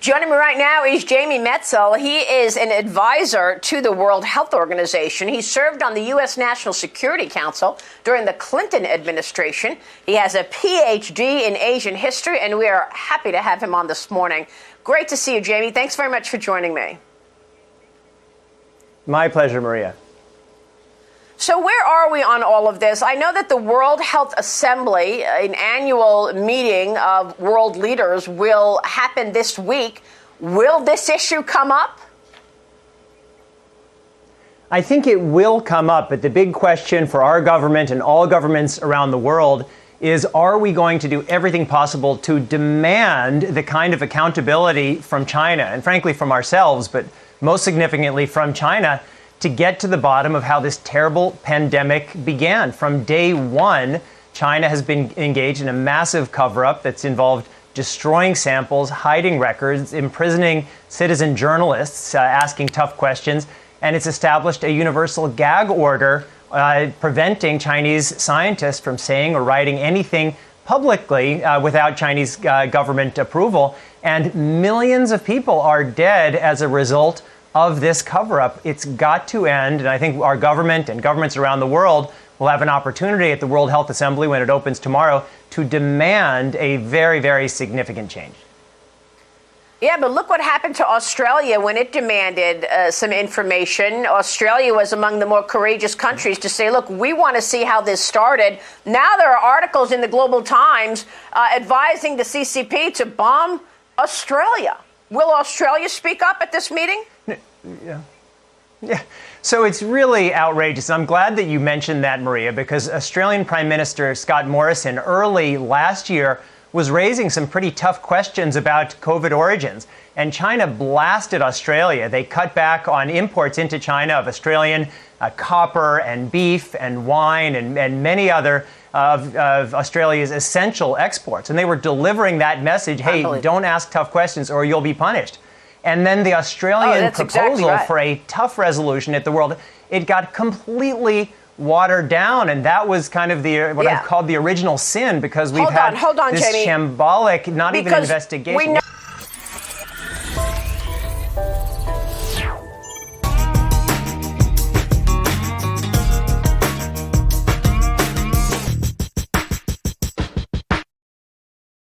Joining me right now is Jamie Metzl. He is an advisor to the World Health Organization. He served on the U.S. National Security Council during the Clinton administration. He has a Ph.D. in Asian history, and we are happy to have him on this morning. Great to see you, Jamie. Thanks very much for joining me. My pleasure, Maria. So where are we on all of this? I know that the World Health Assembly, an annual meeting of world leaders, will happen this week. Will this issue come up? I think it will come up, but the big question for our government and all governments around the world is, are we going to do everything possible to demand the kind of accountability from China, and frankly from ourselves, but most significantly from China, to get to the bottom of how this terrible pandemic began. From day one, China has been engaged in a massive cover-up that's involved destroying samples, hiding records, imprisoning citizen journalists, asking tough questions, and it's established a universal gag order preventing Chinese scientists from saying or writing anything publicly without Chinese government approval. And millions of people are dead as a result of this cover-up. It's got to end, and I think our government and governments around the world will have an opportunity at the World Health Assembly when it opens tomorrow to demand a very, very significant change. Yeah, but look what happened to Australia when it demanded some information. Australia was among the more courageous countries to say, look, we want to see how this started. Now there are articles in the Global Times advising the CCP to bomb Australia. Will Australia speak up at this meeting? Yeah. So it's really outrageous. I'm glad that you mentioned that, Maria, because Australian Prime Minister Scott Morrison early last year was raising some pretty tough questions about COVID origins. And China blasted Australia. They cut back on imports into China of Australian copper and beef and wine and many other of Australia's essential exports. And they were delivering that message, hey, don't ask tough questions or you'll be punished. And then the Australian proposal for a tough resolution at the world, it got completely watered down. And that was kind of what I've called the original sin, because we've had this shambolic, not even investigation.